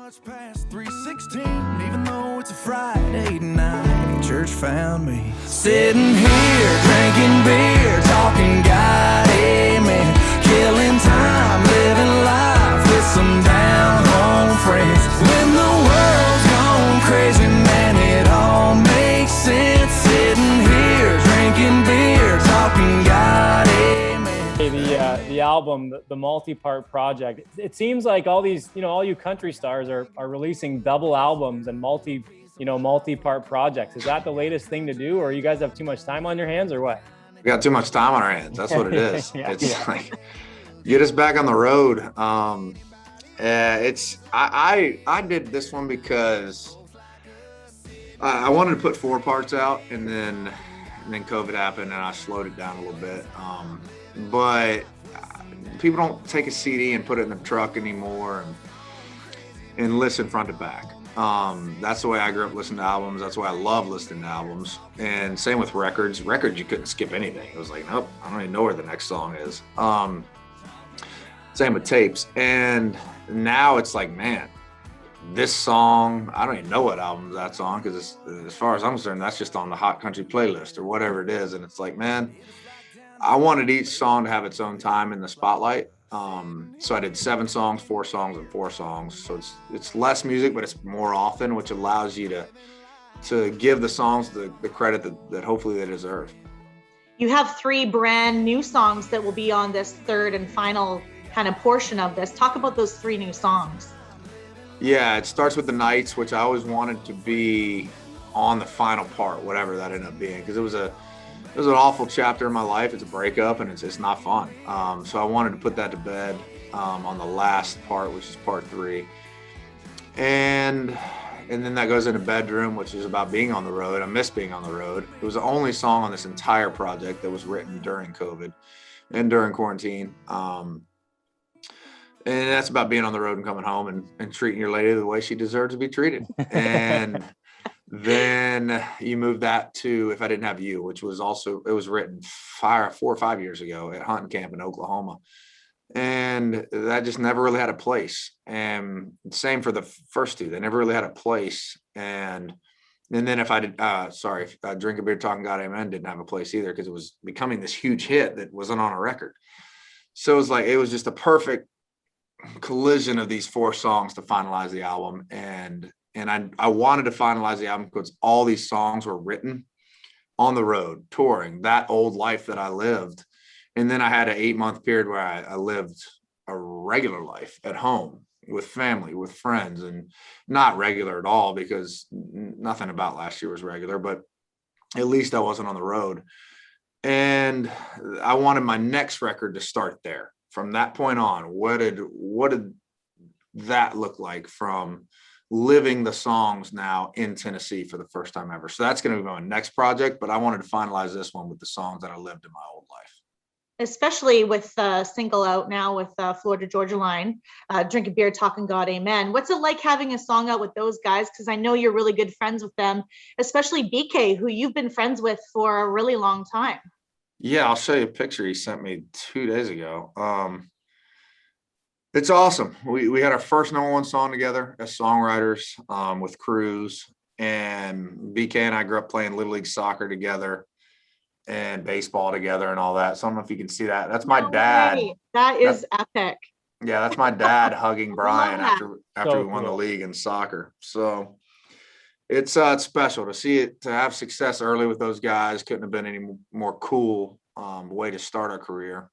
Much past 3:16, even though it's a Friday night, church found me sitting here drinking beer, talking God, amen, killing time, living life with some down home friends. When the world's gone crazy, man, it all makes sense. Sitting here drinking beer, talking God, amen. The album, the multi-part project, it seems like all these, all you country stars are releasing double albums and multi-part projects. Is that the latest thing to do, or you guys have too much time on your hands, or what? We got too much time on our hands. That's what it is. Like, get us back on the road. I did this one because I wanted to put 4 parts out, and then COVID happened and I slowed it down a little bit. But people don't take a CD and put it in the truck anymore and listen front to back. That's the way I grew up listening to albums. That's why I love listening to albums. And same with records. Records, you couldn't skip anything. It was like, nope, I don't even know where the next song is. Same with tapes. And now it's like, man, this song, I don't even know what album that's on, because as far as I'm concerned, that's just on the Hot Country playlist or whatever it is. And it's like, man, I wanted each song to have its own time in the spotlight. So I did 7 songs, 4 songs, and 4 songs. So it's less music, but it's more often, which allows you to give the songs the credit that hopefully they deserve. You have 3 brand new songs that will be on this third and final kind of portion of this. Talk about those 3 new songs. Yeah, it starts with The Nights, which I always wanted to be on the final part, whatever that ended up being, because it was an awful chapter in my life. It's a breakup, and it's not fun. So I wanted to put that to bed on the last part, which is part 3. And then that goes into Bedroom, which is about being on the road. I miss being on the road. It was the only song on this entire project that was written during COVID and during quarantine. And that's about being on the road and coming home and treating your lady the way she deserves to be treated. And then you move that to If I Didn't Have You, which was it was written 4 or 5 years ago at hunting camp in Oklahoma. And that just never really had a place. And same for the first 2. They never really had a place. And then If I Did, Drink a Beer, Talking God, Amen didn't have a place either, because it was becoming this huge hit that wasn't on a record. So it was just a perfect collision of these 4 songs to finalize the album. And I wanted to finalize the album because all these songs were written on the road, touring, that old life that I lived. And then I had an 8-month period where I lived a regular life at home with family, with friends, and not regular at all, because nothing about last year was regular, but at least I wasn't on the road. And I wanted my next record to start there. From that point on, what did that look like from living the songs now in Tennessee for the first time ever? So that's going to be my next project, but I wanted to finalize this one with the songs that I lived in my old life. Especially with single out now with Florida Georgia Line, Drink a Beer, Talking God, Amen. What's it like having a song out with those guys? Because I know you're really good friends with them, especially BK, who you've been friends with for a really long time. Yeah, I'll show you a picture he sent me 2 days ago. It's awesome. We had our first #1 song together as songwriters with Cruz, and BK and I grew up playing Little League soccer together and baseball together and all that. So I don't know if you can see that. That's my dad. That is epic. Yeah, that's my dad hugging Brian after So we won the cool. league in soccer. So it's special to see it, to have success early with those guys. Couldn't have been any more cool way to start our career.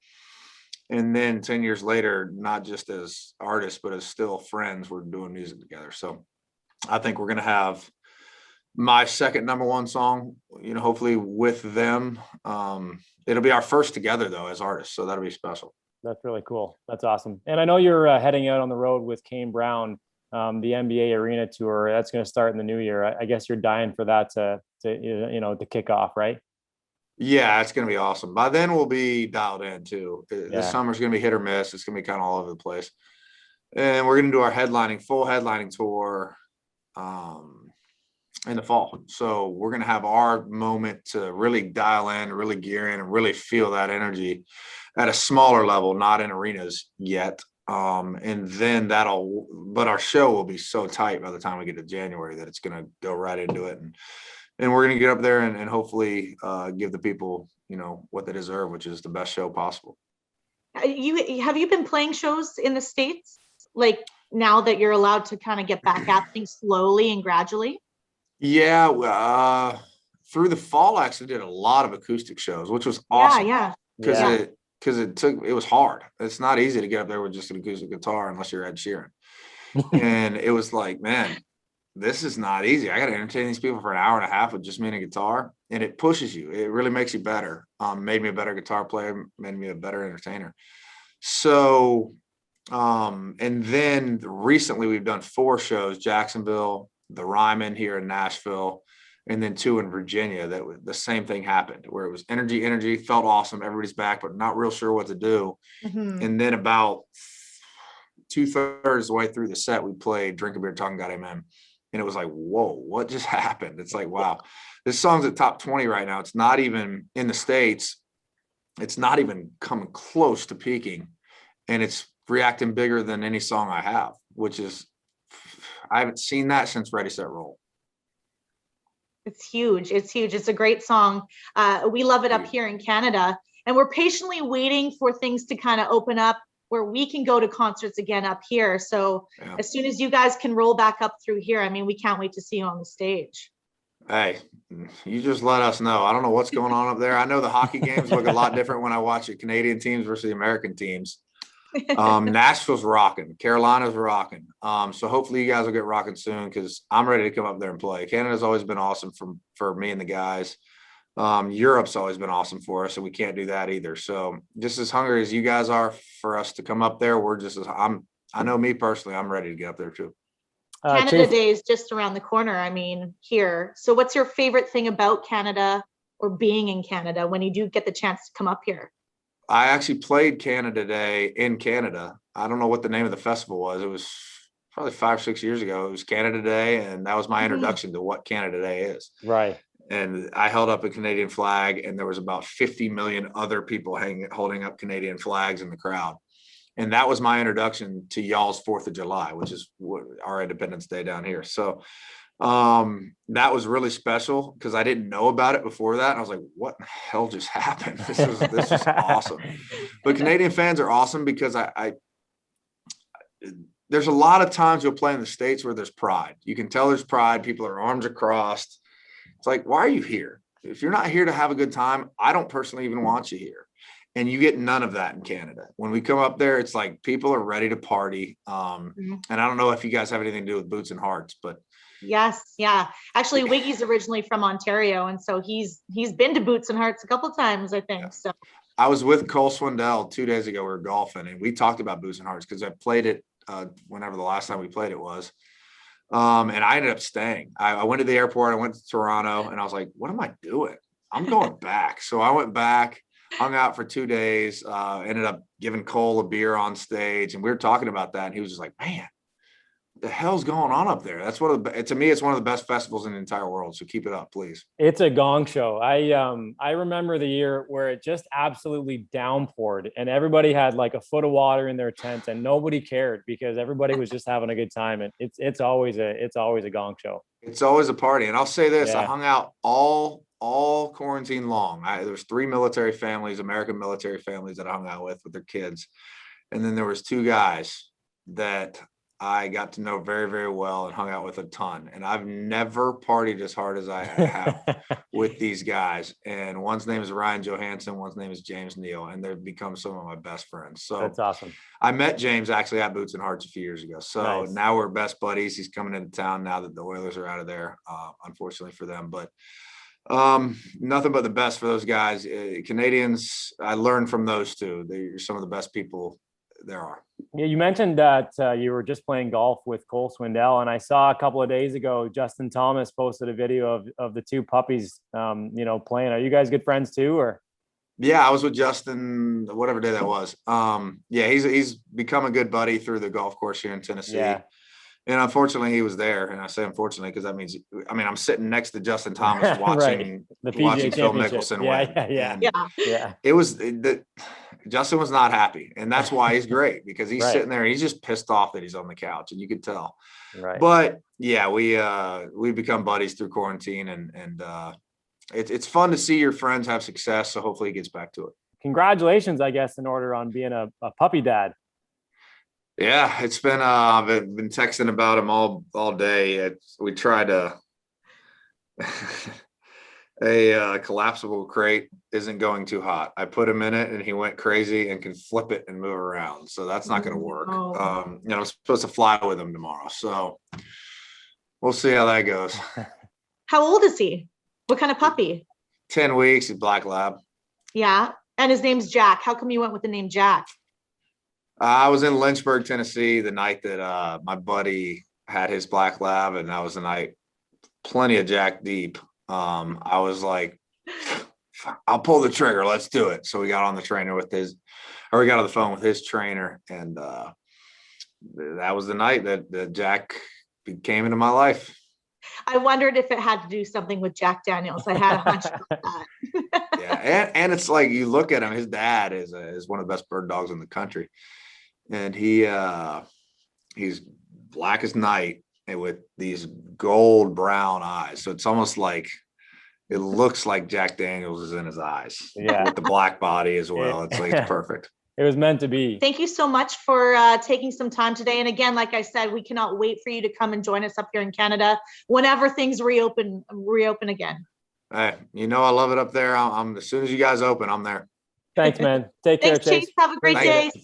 And then 10 years later, not just as artists, but as still friends, we're doing music together. So I think we're going to have my second #1 song, hopefully with them. It'll be our first together, though, as artists. So that'll be special. That's really cool. That's awesome. And I know you're heading out on the road with Kane Brown, the NBA Arena Tour. That's going to start in the new year. I guess you're dying for that to kick off, right? Yeah, it's going to be awesome. By then, we'll be dialed in, too. Yeah. This summer's going to be hit or miss. It's going to be kind of all over the place. And we're going to do our full headlining tour in the fall. So we're going to have our moment to really dial in, really gear in, and really feel that energy at a smaller level, not in arenas yet. And then but our show will be so tight by the time we get to January that it's going to go right into it. And we're going to get up there and hopefully give the people, what they deserve, which is the best show possible. Have you been playing shows in the States? Like now that you're allowed to kind of get back at things slowly and gradually? Yeah. Through the fall, I actually did a lot of acoustic shows, which was awesome. Yeah. Because it was hard. It's not easy to get up there with just an acoustic guitar unless you're Ed Sheeran. And it was like, man, this is not easy. I got to entertain these people for an hour and a half with just me and a guitar. And it pushes you. It really makes you better. Made me a better guitar player, made me a better entertainer. So, and then recently we've done 4 shows, Jacksonville, the Ryman here in Nashville, and then 2 in Virginia. That the same thing happened where it was energy, felt awesome. Everybody's back, but not real sure what to do. Mm-hmm. And then about 2/3 of the way through the set, we played Drink a Beer, Talking God Amen. And it was like, whoa, what just happened? It's like, wow, this song's at top 20 right now. It's not even in the States. It's not even coming close to peaking. And it's reacting bigger than any song I have, which is, I haven't seen that since Ready, Set, Roll. It's huge. It's huge. It's a great song. We love it up here in Canada. And we're patiently waiting for things to kind of open up where we can go to concerts again up here. So as soon as you guys can roll back up through here, I mean, we can't wait to see you on the stage. Hey, you just let us know. I don't know what's going on up there. I know the hockey games look a lot different when I watch the Canadian teams versus the American teams. Nashville's rocking. Carolina's rocking. So hopefully you guys will get rocking soon because I'm ready to come up there and play. Canada's always been awesome for me and the guys. Europe's always been awesome for us, and we can't do that either. So just as hungry as you guys are for us to come up there, I know me personally, I'm ready to get up there too. Canada Day is just around the corner. I mean, here. So what's your favorite thing about Canada or being in Canada when you do get the chance to come up here? I actually played Canada Day in Canada. I don't know what the name of the festival was. It was probably 5 or 6 years ago. It was Canada Day, and that was my introduction to what Canada Day is. Right. And I held up a Canadian flag, and there was about 50 million other people holding up Canadian flags in the crowd. And that was my introduction to y'all's 4th of July, which is our Independence Day down here. So that was really special because I didn't know about it before that. And I was like, what the hell just happened? This was awesome. But Canadian fans are awesome because there's a lot of times you'll play in the States where there's pride. You can tell there's pride. People are arms crossed. It's like, why are you here? If you're not here to have a good time, I don't personally even want you here. And you get none of that in Canada. When we come up there, it's like people are ready to party. And I don't know if you guys have anything to do with Boots and Hearts, but yes, yeah. Actually, Wiggy's originally from Ontario, and so he's been to Boots and Hearts a couple times, I think. Yeah. So I was with Cole Swindell 2 days ago. We were golfing, and we talked about Boots and Hearts because I played it whenever the last time we played it was. And I ended up staying. I went to the airport. I went to Toronto, and I was like, what am I doing? I'm going back. So I went back, hung out for 2 days, ended up giving Cole a beer on stage. And we were talking about that. And he was just like, man, what the hell's going on up there? That's to me, it's one of the best festivals in the entire world. So keep it up, please. It's a gong show. I remember the year where it just absolutely downpoured and everybody had like a foot of water in their tent and nobody cared because everybody was just having a good time. And it's always a gong show. It's always a party. And I'll say this, I hung out all quarantine long. There was 3 military families, American military families that I hung out with their kids. And then there was 2 guys that I got to know very, very well and hung out with a ton. And I've never partied as hard as I have with these guys. And one's name is Ryan Johansson. One's name is James Neal. And they've become some of my best friends. So that's awesome. I met James actually at Boots and Hearts a few years ago. So nice. Now we're best buddies. He's coming into town now that the Oilers are out of there, unfortunately for them. But nothing but the best for those guys. Canadians, I learned from those 2. They're some of the best people there are. Yeah, you mentioned that you were just playing golf with Cole Swindell, and I saw a couple of days ago Justin Thomas posted a video of the 2 puppies, playing. Are you guys good friends too, or? Yeah, I was with Justin whatever day that was. He's become a good buddy through the golf course here in Tennessee. Yeah. And unfortunately, he was there. And I say unfortunately because that means, I'm sitting next to Justin Thomas watching right. Phil Mickelson win. Yeah. It was Justin was not happy, and that's why he's great, because he's Right. sitting there and he's just pissed off that he's on the couch, and you could tell. Right. But yeah, we become buddies through quarantine, and it's fun to see your friends have success. So hopefully he gets back to it. Congratulations, I guess, in order on being a puppy dad. Yeah, it's been I've been texting about him all day. We tried a collapsible crate isn't going too hot. I put him in it and he went crazy and can flip it and move around. So that's not going to work. Oh. I'm supposed to fly with him tomorrow. So we'll see how that goes. How old is he? What kind of puppy? 10 weeks, he's black lab. Yeah. And his name's Jack. How come you went with the name Jack? I was in Lynchburg, Tennessee, the night that my buddy had his black lab, and that was the night plenty of Jack deep. I was like, I'll pull the trigger. Let's do it. So we got on the phone with his trainer, and that was the night that Jack came into my life. I wondered if it had to do something with Jack Daniels. I had a hunch about that. Yeah, and it's like, you look at him. His dad is one of the best bird dogs in the country, and he's black as night and with these gold brown eyes. So it's almost like it looks like Jack Daniels is in his eyes. Yeah. With the black body as well. It's like, it's perfect. It was meant to be. Thank you so much for taking some time today. And again, like I said, we cannot wait for you to come and join us up here in Canada whenever things reopen again. Hey, I love it up there. I'm as soon as you guys open, I'm there. Thanks, man. Take care, Thanks, Chase. Chase. Have a great Thank you. day. See you.